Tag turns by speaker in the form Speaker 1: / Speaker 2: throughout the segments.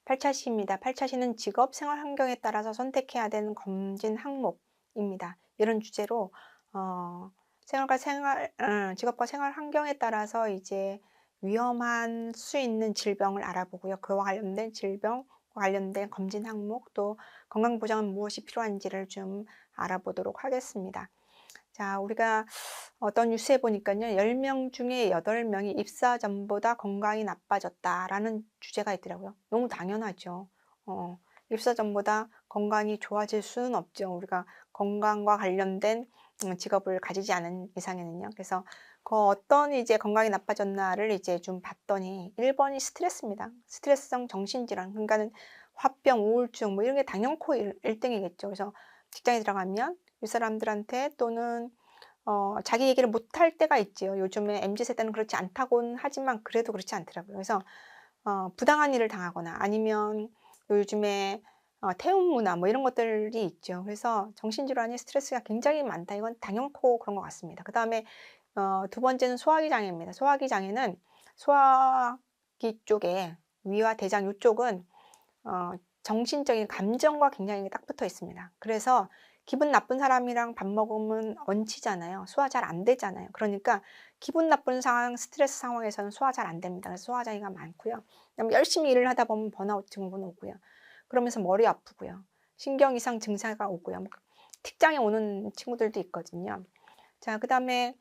Speaker 1: 8차시입니다. 8차시는 직업, 생활 환경에 따라서 선택해야 되는 검진 항목입니다. 이런 주제로 직업과 생활 환경에 따라서 이제 위험한 수 있는 질병을 알아보고요. 그와 관련된 질병과 관련된 검진 항목, 또 건강보장은 무엇이 필요한지를 좀 알아보도록 하겠습니다. 자, 우리가 어떤 뉴스에 보니까요, 10명 중에 8명이 입사 전보다 건강이 나빠졌다라는 주제가 있더라고요. 너무 당연하죠. 입사 전보다 건강이 좋아질 수는 없죠. 우리가 건강과 관련된 직업을 가지지 않은 이상에는요. 그래서 그 어떤 이제 건강이 나빠졌나를 이제 좀 봤더니 1번이 스트레스입니다. 스트레스성 정신질환, 그러니까는 화병, 우울증 뭐 이런 게 당연코 1등이겠죠. 그래서 직장에 들어가면 윗사람들한테 또는 자기 얘기를 못할 때가 있지요. 요즘에 MZ세대는 그렇지 않다고는 하지만 그래도 그렇지 않더라고요. 그래서 부당한 일을 당하거나 아니면 요즘에 태움 문화 뭐 이런 것들이 있죠. 그래서 정신질환이 스트레스가 굉장히 많다. 이건 당연코 그런 것 같습니다. 그다음에 두 번째는 소화기 장애입니다. 소화기 장애는 소화기 쪽에 위와 대장 이쪽은 정신적인 감정과 굉장히 딱 붙어 있습니다. 그래서 기분 나쁜 사람이랑 밥 먹으면 얹히잖아요. 소화 잘 안 되잖아요. 그러니까 기분 나쁜 상황, 스트레스 상황에서는 소화 잘 안 됩니다. 그래서 소화 장애가 많고요. 그다음에 열심히 일을 하다 보면 번아웃 증후군 오고요. 그러면서 머리 아프고요. 신경 이상 증세가 오고요. 틱장애 오는 친구들도 있거든요. 자, 그다음에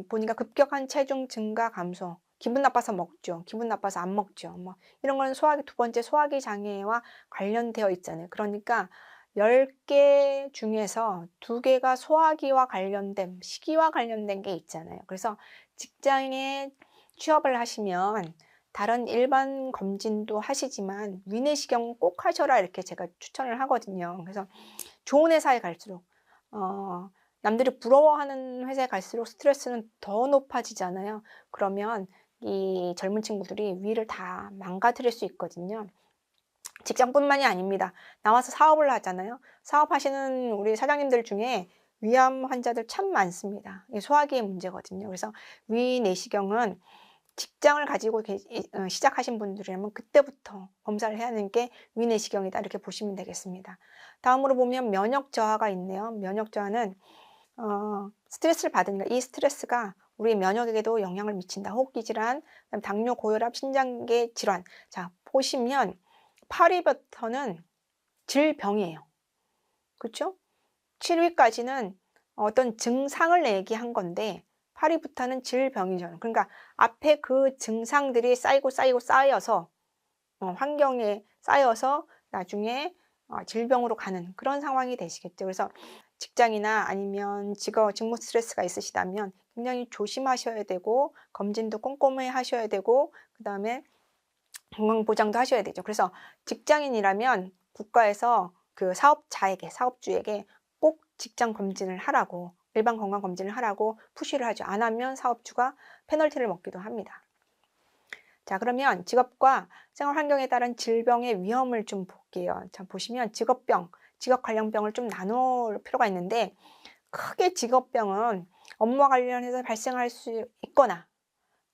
Speaker 1: 보니까 급격한 체중 증가 감소. 기분 나빠서 먹죠. 기분 나빠서 안 먹죠. 뭐 이런 거는 두 번째 소화기 장애와 관련되어 있잖아요. 그러니까 10개 중에서 2개가 소화기와 관련된, 식이와 관련된 게 있잖아요. 그래서 직장에 취업을 하시면 다른 일반 검진도 하시지만 위내시경 꼭 하셔라 이렇게 제가 추천을 하거든요. 그래서 좋은 회사에 갈수록 남들이 부러워하는 회사에 갈수록 스트레스는 더 높아지잖아요. 그러면 이 젊은 친구들이 위를 다 망가뜨릴 수 있거든요. 직장뿐만이 아닙니다. 나와서 사업을 하잖아요. 사업하시는 우리 사장님들 중에 위암 환자들 참 많습니다. 이 소화기의 문제거든요. 그래서 위 내시경은 직장을 가지고 시작하신 분들이라면 그때부터 검사를 해야 하는 게 위내시경이다 이렇게 보시면 되겠습니다. 다음으로 보면 면역 저하가 있네요. 면역 저하는 스트레스를 받으니까 이 스트레스가 우리 면역에게도 영향을 미친다. 호흡기 질환, 당뇨, 고혈압, 신장계 질환. 자, 보시면 8위부터는 질병이에요. 그렇죠? 7위까지는 어떤 증상을 얘기한 건데 8위부터는 질병이죠. 그러니까 앞에 그 증상들이 쌓여서 환경에 쌓여서 나중에 질병으로 가는 그런 상황이 되시겠죠. 그래서 직장이나 아니면 직무 스트레스가 있으시다면 굉장히 조심하셔야 되고 검진도 꼼꼼히 하셔야 되고 그다음에 건강보장도 하셔야 되죠. 그래서 직장인이라면 국가에서 그 사업주에게 꼭 직장 검진을 하라고, 일반 건강 검진을 하라고 푸시를 하죠. 안 하면 사업주가 페널티를 먹기도 합니다. 자, 그러면 직업과 생활 환경에 따른 질병의 위험을 좀 볼게요. 자, 보시면 직업 관련 병을 좀 나눌 필요가 있는데 크게 직업병은 업무와 관련해서 발생할 수 있거나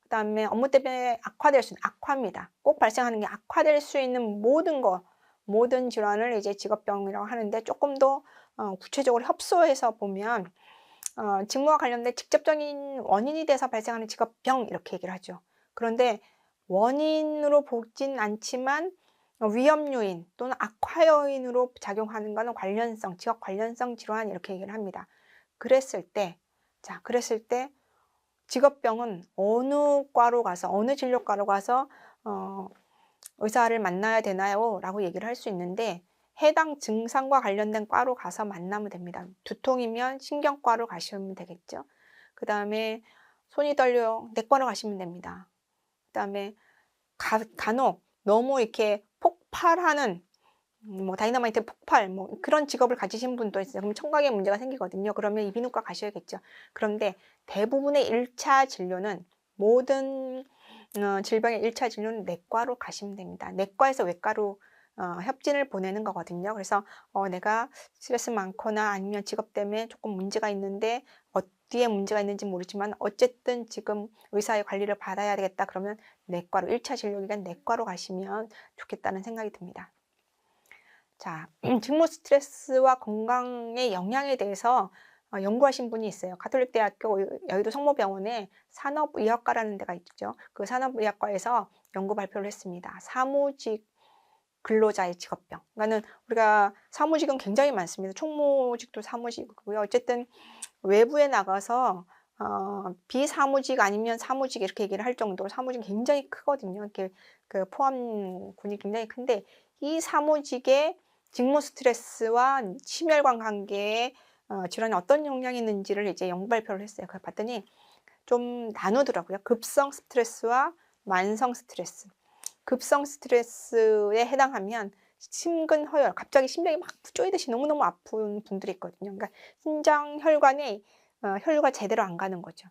Speaker 1: 그다음에 업무 때문에 악화될 수 있는 악화입니다. 꼭 발생하는 게 악화될 수 있는 모든 질환을 이제 직업병이라고 하는데 조금 더 구체적으로 협소해서 보면 직무와 관련된 직접적인 원인이 돼서 발생하는 직업병 이렇게 얘기를 하죠. 그런데 원인으로 보진 않지만 위험 요인 또는 악화 요인으로 작용하는 것은 직업 관련성 질환 이렇게 얘기를 합니다. 그랬을 때 직업병은 어느 진료과로 가서 의사를 만나야 되나요? 라고 얘기를 할 수 있는데 해당 증상과 관련된 과로 가서 만나면 됩니다. 두통이면 신경과로 가시면 되겠죠. 그 다음에 손이 떨려요. 내과로 가시면 됩니다. 그 다음에 간혹 너무 이렇게 폭발하는 뭐 다이너마이트 폭발 뭐 그런 직업을 가지신 분도 있어요. 그럼 청각에 문제가 생기거든요. 그러면 이비인후과 가셔야겠죠. 그런데 대부분의 1차 진료는 모든 질병의 1차 진료는 내과로 가시면 됩니다. 내과에서 외과로 협진을 보내는 거거든요. 그래서 내가 스트레스 많거나 아니면 직업 때문에 조금 문제가 있는데 어디에 문제가 있는지 모르지만 어쨌든 지금 의사의 관리를 받아야 되겠다. 그러면 내과로 1차 진료기간 내과로 가시면 좋겠다는 생각이 듭니다. 자, 직무 스트레스와 건강의 영향에 대해서 연구하신 분이 있어요. 가톨릭대학교 여의도 성모병원에 산업의학과라는 데가 있죠. 그 산업의학과에서 연구 발표를 했습니다. 사무직 근로자의 직업병. 그러니까는 우리가 사무직은 굉장히 많습니다. 총무직도 사무직이고요. 어쨌든 외부에 나가서 비사무직 아니면 사무직 이렇게 얘기를 할 정도로 사무직이 굉장히 크거든요. 이렇게 그 포함군이 굉장히 큰데 이 사무직의 직무 스트레스와 심혈관 관계에 질환에 어떤 영향이 있는지를 이제 연구 발표를 했어요. 그걸 봤더니 좀 나누더라고요. 급성 스트레스와 만성 스트레스. 급성 스트레스에 해당하면 심근허열, 갑자기 심장이 막 쪼이듯이 너무너무 아픈 분들이 있거든요. 그러니까 심장 혈관에 혈류가 제대로 안 가는 거죠.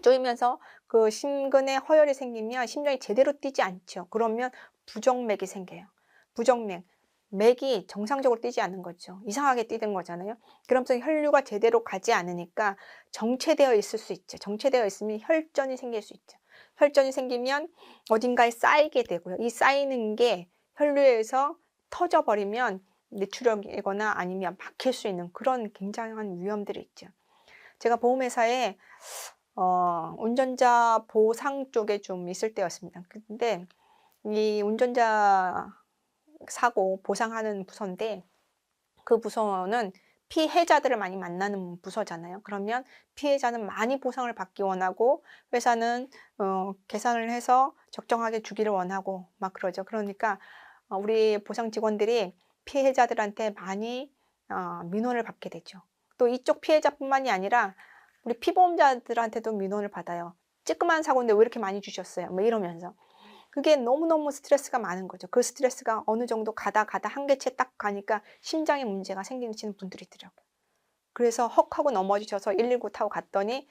Speaker 1: 쪼이면서 그 심근에 허열이 생기면 심장이 제대로 뛰지 않죠. 그러면 부정맥이 생겨요. 부정맥. 맥이 정상적으로 뛰지 않는 거죠. 이상하게 뛰는 거잖아요. 그러면서 혈류가 제대로 가지 않으니까 정체되어 있을 수 있죠. 정체되어 있으면 혈전이 생길 수 있죠. 혈전이 생기면 어딘가에 쌓이게 되고요. 이 쌓이는 게 혈류에서 터져버리면 뇌출혈이거나 아니면 막힐 수 있는 그런 굉장한 위험들이 있죠. 제가 보험회사에 운전자 보상 쪽에 좀 있을 때였습니다. 근데 이 운전자 사고 보상하는 부서인데 그 부서는 피해자들을 많이 만나는 부서잖아요. 그러면 피해자는 많이 보상을 받기 원하고 회사는 계산을 해서 적정하게 주기를 원하고 막 그러죠. 그러니까 우리 보상 직원들이 피해자들한테 많이 민원을 받게 되죠. 또 이쪽 피해자뿐만이 아니라 우리 피보험자들한테도 민원을 받아요. "찌끄만 사고인데 왜 이렇게 많이 주셨어요?" 뭐 이러면서. 그게 너무너무 스트레스가 많은 거죠. 그 스트레스가 어느 정도 가다 한계치에 딱 가니까 심장에 문제가 생기시는 분들이 있더라고요. 그래서 헉 하고 넘어지셔서 119 타고 갔더니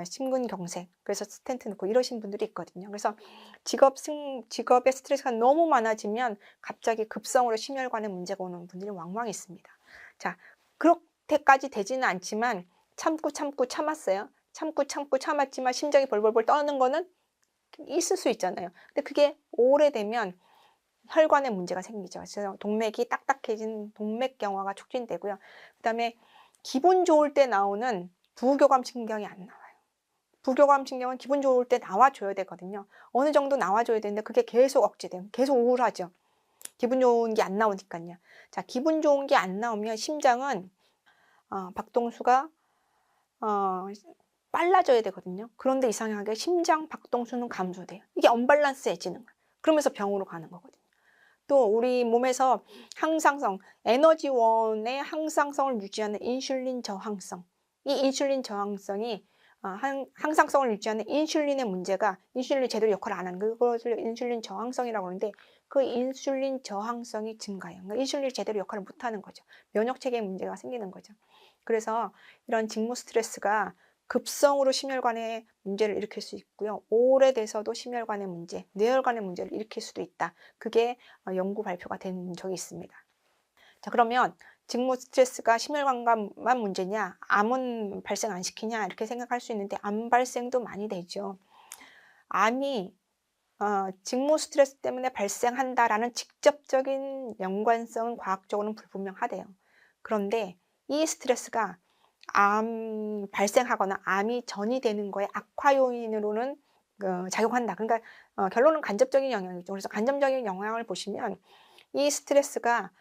Speaker 1: 심근경색, 그래서 스텐트 넣고 이러신 분들이 있거든요. 그래서 직업의 스트레스가 너무 많아지면 갑자기 급성으로 심혈관에 문제가 오는 분들이 왕왕 있습니다. 자, 그렇게까지 되지는 않지만 참고 참았어요. 참고 참았지만 심장이 벌벌벌 떠는 거는 있을 수 있잖아요. 근데 그게 오래되면 혈관에 문제가 생기죠. 그래서 동맥이 딱딱해진 동맥경화가 촉진되고요. 그다음에 기분 좋을 때 나오는 부교감 신경이 안 나와요. 부교감 신경은 기분 좋을 때 나와줘야 되거든요. 어느 정도 나와줘야 되는데 그게 계속 억제돼요. 계속 우울하죠. 기분 좋은 게 안 나오니까요. 자, 기분 좋은 게 안 나오면 심장은 박동수가 어 빨라져야 되거든요. 그런데 이상하게 심장 박동수는 감소돼요. 이게 언밸런스해지는 거예요. 그러면서 병으로 가는 거거든요. 또 우리 몸에서 항상성, 에너지원의 항상성을 유지하는 인슐린 저항성. 이 인슐린 저항성이 항상성을 유지하는 인슐린의 문제가 인슐린이 제대로 역할을 안 하는 그것을 인슐린 저항성이라고 하는데 그 인슐린 저항성이 증가해요. 그러니까 인슐린이 제대로 역할을 못 하는 거죠. 면역 체계에 문제가 생기는 거죠. 그래서 이런 직무 스트레스가 급성으로 심혈관에 문제를 일으킬 수 있고요. 오래돼서도 심혈관의 문제, 뇌혈관의 문제를 일으킬 수도 있다. 그게 연구 발표가 된 적이 있습니다. 자, 그러면 직무 스트레스가 심혈관만 문제냐, 암은 발생 안 시키냐 이렇게 생각할 수 있는데 암 발생도 많이 되죠. 암이 직무 스트레스 때문에 발생한다라는 직접적인 연관성은 과학적으로는 불분명하대요. 그런데 이 스트레스가 암 발생하거나 암이 전이되는 거에 악화 요인으로는 작용한다. 그러니까 결론은 간접적인 영향이죠. 그래서 간접적인 영향을 보시면 이 스트레스가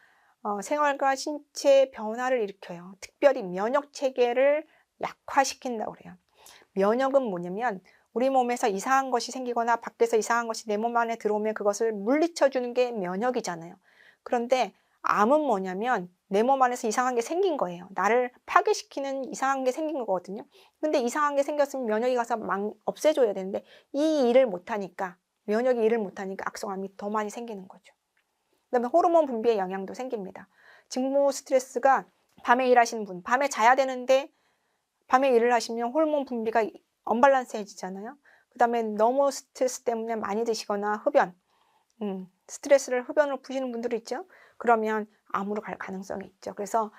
Speaker 1: 생활과 신체 변화를 일으켜요. 특별히 면역 체계를 약화시킨다고 그래요. 면역은 뭐냐면 우리 몸에서 이상한 것이 생기거나 밖에서 이상한 것이 내 몸 안에 들어오면 그것을 물리쳐 주는 게 면역이잖아요. 그런데 암은 뭐냐면 내 몸 안에서 이상한 게 생긴 거예요. 나를 파괴시키는 이상한 게 생긴 거거든요. 근데 이상한 게 생겼으면 면역이 가서 없애줘야 되는데 이 일을 못하니까 면역이 일을 못하니까 악성암이 더 많이 생기는 거죠. 그다음에 호르몬 분비에 영향도 생깁니다. 직무 스트레스가 밤에 일하시는 분, 밤에 자야 되는데 밤에 일을 하시면 호르몬 분비가 언밸런스해지잖아요. 그다음에 너무 스트레스 때문에 많이 드시거나 흡연, 스트레스를 흡연으로 푸시는 분들이 있죠. 그러면 암으로 갈 가능성이 있죠. 그래서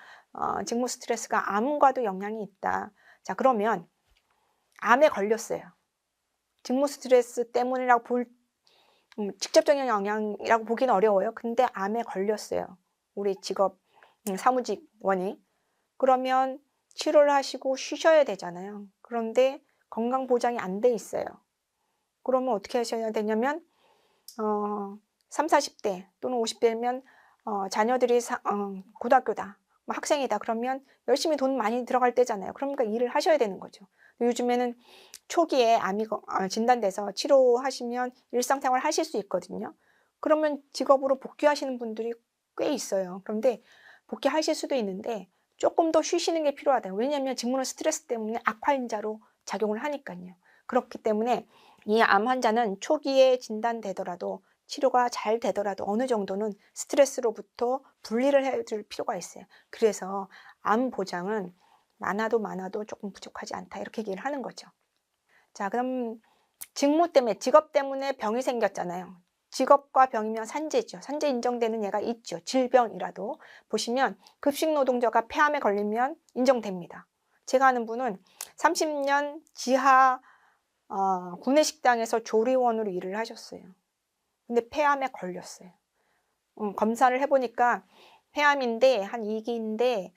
Speaker 1: 직무 스트레스가 암과도 영향이 있다. 자, 그러면 암에 걸렸어요. 직무 스트레스 때문이라고 직접적인 영향이라고 보기는 어려워요. 근데 암에 걸렸어요, 우리 직업 사무직원이. 그러면 치료를 하시고 쉬셔야 되잖아요. 그런데 건강 보장이 안 돼 있어요. 그러면 어떻게 하셔야 되냐면 30-40대 또는 50 대면 자녀들이 고등학교다, 뭐 학생이다 그러면 열심히 돈 많이 들어갈 때잖아요. 그러니까 일을 하셔야 되는 거죠. 요즘에는 초기에 암이 진단돼서 치료하시면 일상생활 하실 수 있거든요. 그러면 직업으로 복귀하시는 분들이 꽤 있어요. 그런데 복귀하실 수도 있는데 조금 더 쉬시는 게 필요하다. 왜냐하면 직무는 스트레스 때문에 악화인자로 작용을 하니까요. 그렇기 때문에 이 암 환자는 초기에 진단되더라도 치료가 잘 되더라도 어느 정도는 스트레스로부터 분리를 해 줄 필요가 있어요. 그래서 암 보장은 많아도 조금 부족하지 않다, 이렇게 얘기를 하는 거죠. 자, 그럼 직무 때문에, 직업 때문에 병이 생겼잖아요. 직업과 병이면 산재죠. 산재 인정되는 예가 있죠. 질병이라도. 보시면 급식 노동자가 폐암에 걸리면 인정됩니다. 제가 아는 분은 30년 지하 구내식당에서 조리원으로 일을 하셨어요. 근데 폐암에 걸렸어요. 검사를 해 보니까 폐암인데 한 2 기인데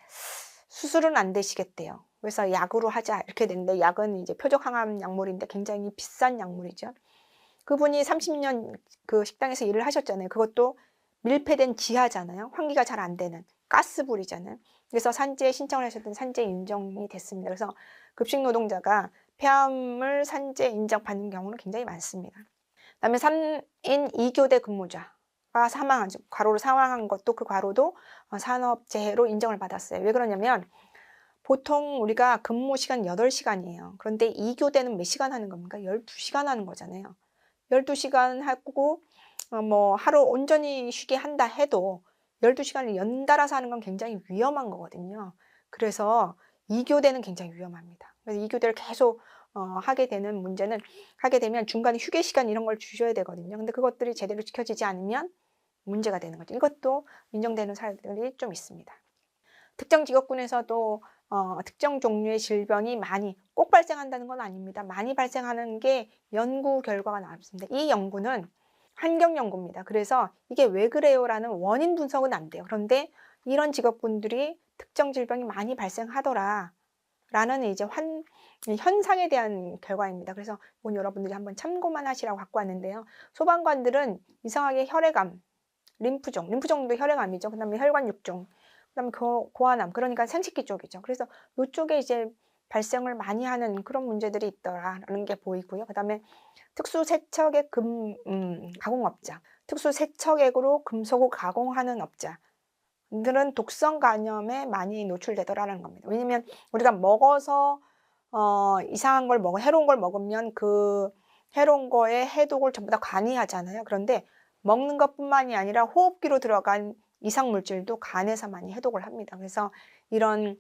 Speaker 1: 수술은 안 되시겠대요. 그래서 약으로 하자 이렇게 됐는데, 약은 이제 표적 항암 약물인데 굉장히 비싼 약물이죠. 그분이 30년 그 식당에서 일을 하셨잖아요. 그것도 밀폐된 지하잖아요. 환기가 잘 안 되는 가스불이잖아요. 그래서 산재 신청을 하셨더니 산재 인정이 됐습니다. 그래서 급식 노동자가 폐암을 산재 인정받는 경우는 굉장히 많습니다. 그다음에 3인 2교대 근무자가 과로로 사망한 것도, 그 과로도 산업재해로 인정을 받았어요. 왜 그러냐면 보통 우리가 근무 시간 8시간이에요. 그런데 2교대는 몇 시간 하는 겁니까? 12시간 하는 거잖아요. 12시간 하고 뭐 하루 온전히 쉬게 한다 해도 12시간을 연달아서 하는 건 굉장히 위험한 거거든요. 그래서 2교대는 굉장히 위험합니다. 그래서 2교대를 계속 하게 되면 중간에 휴게 시간 이런 걸 주셔야 되거든요. 근데 그것들이 제대로 지켜지지 않으면 문제가 되는 거죠. 이것도 인정되는 사례들이 좀 있습니다. 특정 직업군에서도 특정 종류의 질병이 많이 꼭 발생한다는 건 아닙니다. 많이 발생하는 게 연구 결과가 나왔습니다. 이 연구는 환경 연구입니다. 그래서 이게 왜 그래요라는 원인 분석은 안 돼요. 그런데 이런 직업군들이 특정 질병이 많이 발생하더라 라는 이제 현상에 대한 결과입니다. 그래서 오늘 여러분들이 한번 참고만 하시라고 갖고 왔는데요. 소방관들은 이상하게 혈액암, 림프종도 혈액암이죠. 그다음에 혈관육종, 그다음에 고환암, 그러니까 생식기 쪽이죠. 그래서 이쪽에 이제 발생을 많이 하는 그런 문제들이 있더라라는 게 보이고요. 그다음에 특수세척액 가공업자, 특수세척액으로 금속을 가공하는 업자들은 독성 간염에 많이 노출되더라라는 겁니다. 왜냐면 우리가 먹어서 이상한 걸 해로운 걸 먹으면 그 해로운 거에 해독을 전부 다 간이 하잖아요. 그런데 먹는 것뿐만이 아니라 호흡기로 들어간 이상 물질도 간에서 많이 해독을 합니다. 그래서 이런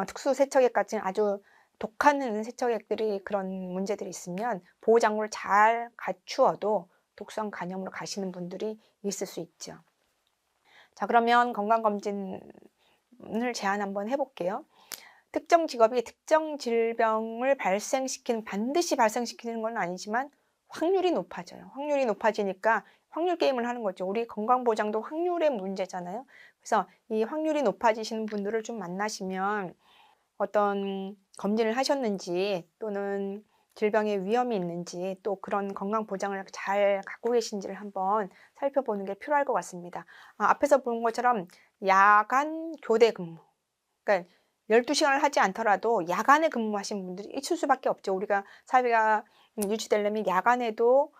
Speaker 1: 특수 세척액 같은 아주 독한 세척액들이, 그런 문제들이 있으면 보호 장구를 잘 갖추어도 독성 간염으로 가시는 분들이 있을 수 있죠. 자, 그러면 건강검진을 제안 한번 해볼게요. 특정 직업이 특정 질병을 반드시 발생시키는 건 아니지만 확률이 높아져요. 확률이 높아지니까 확률 게임을 하는 거죠. 우리 건강보장도 확률의 문제잖아요. 그래서 이 확률이 높아지시는 분들을 좀 만나시면 어떤 검진을 하셨는지, 또는 질병의 위험이 있는지, 또 그런 건강보장을 잘 갖고 계신지를 한번 살펴보는 게 필요할 것 같습니다. 앞에서 본 것처럼 야간 교대 근무, 그러니까 12시간을 하지 않더라도 야간에 근무하시는 분들이 있을 수밖에 없죠. 우리가 사회가 유지되려면 야간에도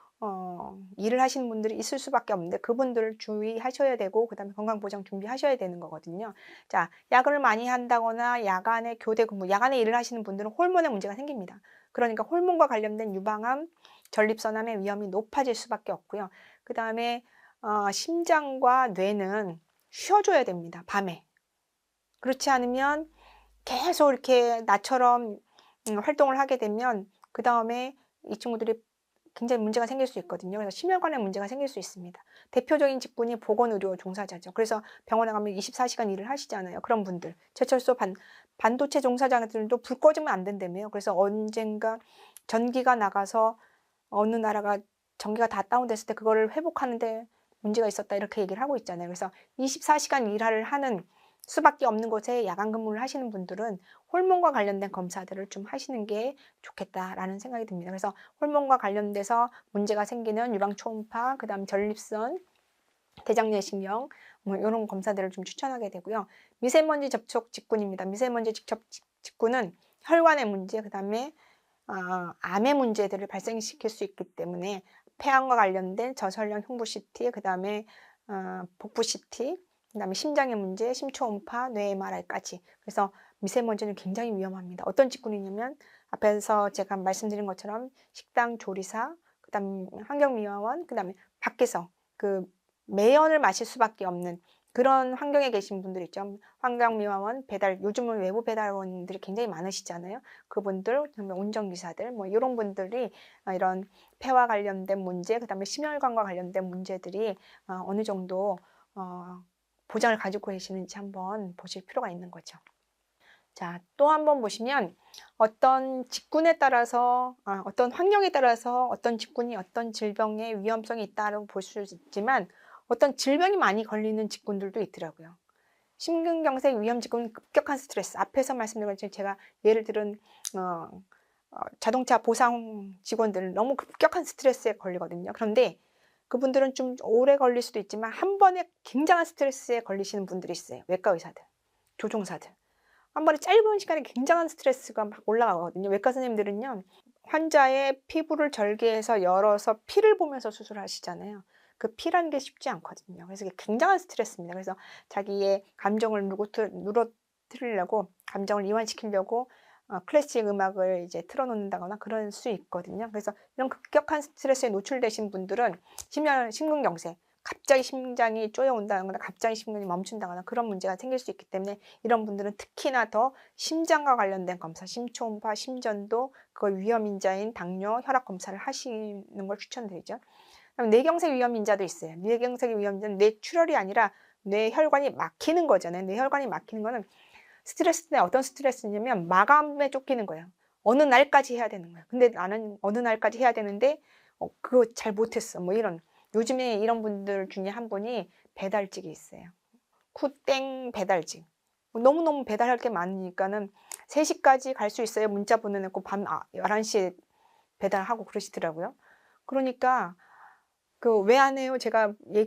Speaker 1: 일을 하시는 분들이 있을 수밖에 없는데, 그분들을 주의하셔야 되고 그다음에 건강보장 준비하셔야 되는 거거든요. 자, 야근을 많이 한다거나 야간에 교대 근무, 야간에 일을 하시는 분들은 호르몬에 문제가 생깁니다. 그러니까 호르몬과 관련된 유방암, 전립선암의 위험이 높아질 수밖에 없고요. 그다음에 심장과 뇌는 쉬어줘야 됩니다, 밤에. 그렇지 않으면 계속 이렇게 나처럼 활동을 하게 되면 그다음에 이 친구들이 굉장히 문제가 생길 수 있거든요. 그래서 심혈관에 문제가 생길 수 있습니다. 대표적인 직군이 보건의료 종사자죠. 그래서 병원에 가면 24시간 일을 하시잖아요. 그런 분들. 제철소 반도체 종사자들도 불 꺼지면 안 된다며요. 그래서 언젠가 전기가 나가서 어느 나라가 전기가 다 다운됐을 때 그거를 회복하는데 문제가 있었다 이렇게 얘기를 하고 있잖아요. 그래서 24시간 일을 하는 수밖에 없는 곳에 야간 근무를 하시는 분들은 호르몬과 관련된 검사들을 좀 하시는 게 좋겠다라는 생각이 듭니다. 그래서 호르몬과 관련돼서 문제가 생기는 유방 초음파, 그다음 전립선, 대장내시경 뭐 이런 검사들을 좀 추천하게 되고요. 미세먼지 접촉 직군입니다. 미세먼지 접촉 직군은 혈관의 문제, 그다음에 암의 문제들을 발생시킬 수 있기 때문에 폐암과 관련된 저설령 흉부 CT, 그다음에 복부 CT, 그다음에 심장의 문제, 심초음파, 뇌 MRI까지. 그래서 미세먼지는 굉장히 위험합니다. 어떤 직군이냐면 앞에서 제가 말씀드린 것처럼 식당 조리사, 그다음 환경미화원, 그다음에 밖에서 그 매연을 마실 수밖에 없는 그런 환경에 계신 분들 있죠. 환경미화원, 배달, 요즘은 외부 배달원들이 굉장히 많으시잖아요. 그분들, 운전기사들, 뭐 이런 분들이 이런 폐와 관련된 문제, 그다음에 심혈관과 관련된 문제들이 어느 정도 보장을 가지고 계시는지 한번 보실 필요가 있는 거죠. 자, 또 한번 보시면 어떤 직군에 따라서, 어떤 환경에 따라서 어떤 직군이 어떤 질병의 위험성이 있다고 볼 수 있지만 어떤 질병이 많이 걸리는 직군들도 있더라고요. 심근경색 위험 직군은 급격한 스트레스. 앞에서 말씀드린 것처럼 제가 예를 들은 자동차 보상 직원들 너무 급격한 스트레스에 걸리거든요. 그런데 그분들은 좀 오래 걸릴 수도 있지만 한 번에 굉장한 스트레스에 걸리시는 분들이 있어요. 외과 의사들, 조종사들. 한 번에 짧은 시간에 굉장한 스트레스가 막 올라가거든요. 외과 선생님들은요, 환자의 피부를 절개해서 열어서 피를 보면서 수술하시잖아요. 그 피라는 게 쉽지 않거든요. 그래서 이게 굉장한 스트레스입니다. 그래서 자기의 감정을 누러뜨리려고, 감정을 이완시키려고 클래식 음악을 이제 틀어놓는다거나 그럴 수 있거든요. 그래서 이런 급격한 스트레스에 노출되신 분들은 심근경색, 갑자기 심장이 쪼여온다거나 갑자기 심장이 멈춘다거나 그런 문제가 생길 수 있기 때문에 이런 분들은 특히나 더 심장과 관련된 검사, 심초음파, 심전도, 그걸 위험인자인 당뇨, 혈압 검사를 하시는 걸 추천드리죠. 그다음에 뇌경색 위험인자도 있어요. 뇌경색 위험인자는 뇌출혈이 아니라 뇌혈관이 막히는 거잖아요. 뇌혈관이 막히는 거는 스트레스인데 어떤 스트레스냐면 마감에 쫓기는 거예요. 어느 날까지 해야 되는 거예요. 근데 나는 어느 날까지 해야 되는데 그거 잘 못했어. 뭐 이런. 요즘에 이런 분들 중에 한 분이 배달직이 있어요. 쿠땡 배달직. 너무너무 배달할 게 많으니까는 3시까지 갈 수 있어요. 문자 보내놓고 밤 11시에 배달하고 그러시더라고요. 그러니까 그 왜 안 해요? 제가 왜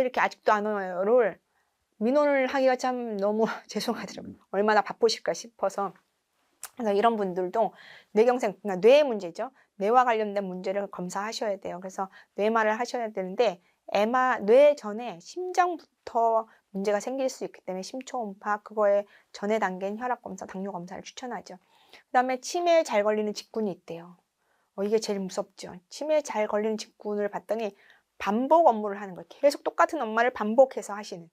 Speaker 1: 이렇게 아직도 안 와요를 민원을 하기가 참 너무 죄송하더라고요. 얼마나 바쁘실까 싶어서. 그래서 이런 분들도 뇌경색, 그러니까 뇌의 문제죠. 뇌와 관련된 문제를 검사하셔야 돼요. 그래서 뇌마를 하셔야 되는데 뇌 전에 심장부터 문제가 생길 수 있기 때문에 심초음파, 그거에 전에 단계인 혈압검사, 당뇨검사를 추천하죠. 그 다음에 치매에 잘 걸리는 직군이 있대요. 이게 제일 무섭죠. 치매에 잘 걸리는 직군을 봤더니 반복 업무를 하는 거예요. 계속 똑같은 업무를 반복해서 하시는.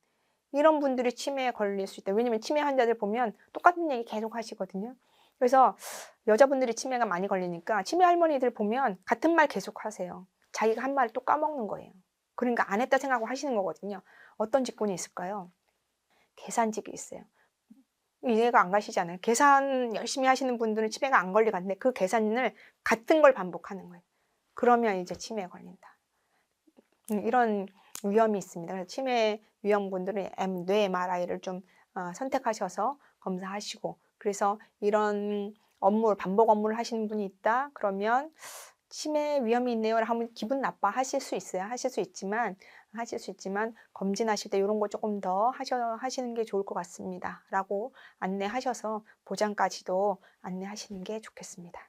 Speaker 1: 이런 분들이 치매에 걸릴 수 있다. 왜냐면 치매 환자들 보면 똑같은 얘기 계속 하시거든요. 그래서 여자분들이 치매가 많이 걸리니까 치매 할머니들 보면 같은 말 계속 하세요. 자기가 한 말을 또 까먹는 거예요. 그러니까 안 했다 생각하고 하시는 거거든요. 어떤 직군이 있을까요? 계산직이 있어요. 이해가 안 가시잖아요. 계산 열심히 하시는 분들은 치매가 안 걸리는데 그 계산을 같은 걸 반복하는 거예요. 그러면 이제 치매에 걸린다. 이런 위험이 있습니다. 그래서 치매 위험군들은 뇌 MRI를 좀 선택하셔서 검사하시고, 그래서 이런 반복 업무를 하시는 분이 있다 그러면 치매 위험이 있네요 하면 기분 나빠 하실 수 있어요. 하실 수 있지만 검진하실 때 이런 거 조금 더 하시는 게 좋을 것 같습니다 라고 안내하셔서 보장까지도 안내하시는 게 좋겠습니다.